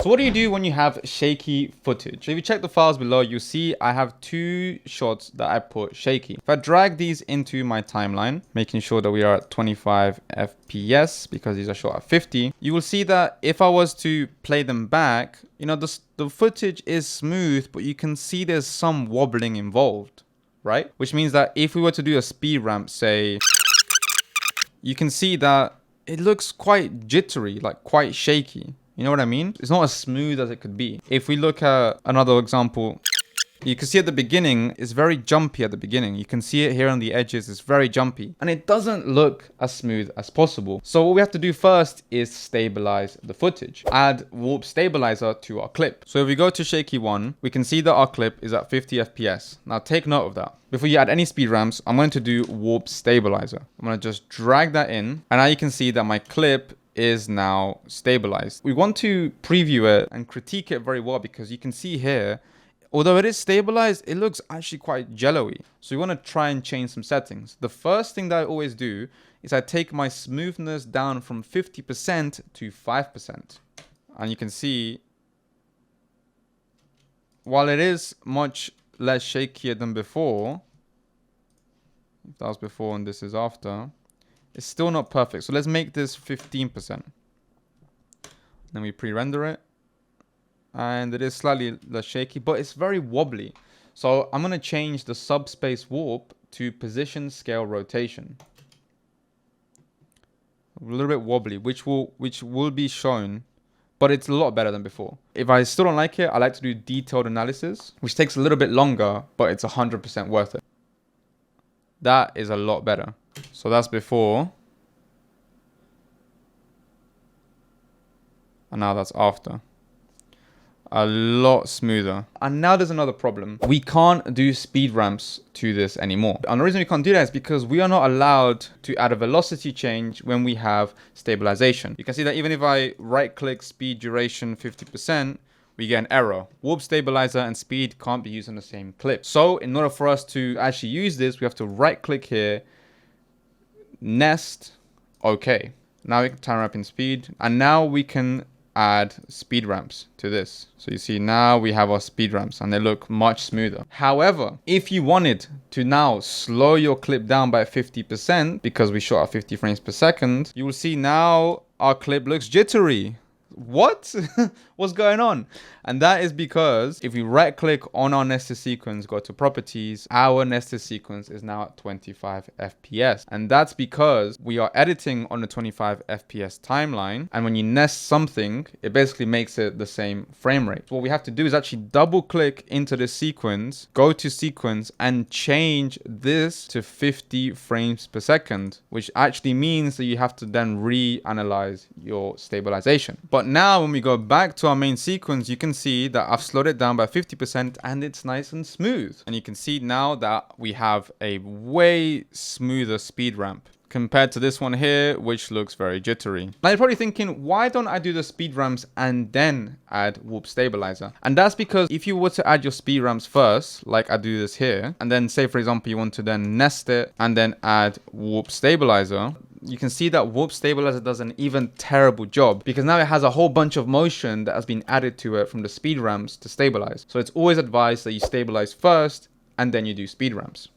So what do you do when you have shaky footage? If you check the files below, you'll see I have 2 shots that I put shaky. If I drag these into my timeline, making sure that we are at 25 FPS because these are shot at 50, you will see that if I was to play them back, you know, the footage is smooth, but you can see there's some wobbling involved, right? Which means that if we were to do a speed ramp, say, you can see that it looks quite jittery, like quite shaky. You know what I mean? It's not as smooth as it could be. If we look at another example, you can see at the beginning, it's very jumpy at the beginning. You can see it here on the edges, it's very jumpy. And it doesn't look as smooth as possible. So what we have to do first is stabilize the footage. Add warp stabilizer to our clip. So if we go to Shaky 1, we can see that our clip is at 50 FPS. Now take note of that. Before you add any speed ramps, I'm going to do warp stabilizer. I'm going to just drag that in. And now you can see that my clip is now stabilized. We want to preview it and critique it very well because you can see here, although it is stabilized, it looks actually quite jello-y. So we want to try and change some settings. The first thing that I always do is I take my smoothness down from 50% to 5%. And you can see, while it is much less shakier than before, if that was before and this is after, it's still not perfect. So let's make this 15%. Then we pre-render it. And it is slightly less shaky, but it's very wobbly. So I'm going to change the subspace warp to position scale rotation. A little bit wobbly, which will be shown, but it's a lot better than before. If I still don't like it, I like to do detailed analysis, which takes a little bit longer, but it's 100% worth it. That is a lot better. So that's before. And now that's after. A lot smoother. And now there's another problem. We can't do speed ramps to this anymore. And the reason we can't do that is because we are not allowed to add a velocity change when we have stabilization. You can see that even if I right click speed duration 50%, we get an error. Warp stabilizer and speed can't be used on the same clip. So in order for us to actually use this, we have to right click here, nest, okay. Now we can time ramp in speed, and now we can add speed ramps to this. So you see now we have our speed ramps and they look much smoother. However, if you wanted to now slow your clip down by 50% because we shot at 50 frames per second, you will see now our clip looks jittery. What? What's going on? And that is because if we right click on our nested sequence, go to properties, our nested sequence is now at 25 FPS. And that's because we are editing on the 25 FPS timeline. And when you nest something, it basically makes it the same frame rate. So what we have to do is actually double click into the sequence, go to sequence and change this to 50 frames per second, which actually means that you have to then reanalyze your stabilization. But now when we go back to our main sequence, you can see that I've slowed it down by 50% and it's nice and smooth. And you can see now that we have a way smoother speed ramp compared to this one here, which looks very jittery. Now you're probably thinking, why don't I do the speed ramps and then add warp stabilizer? And that's because if you were to add your speed ramps first, like I do this here, and then say for example, you want to then nest it and then add warp stabilizer, you can see that warp stabilizer does an even terrible job because now it has a whole bunch of motion that has been added to it from the speed ramps to stabilize. So it's always advised that you stabilize first and then you do speed ramps.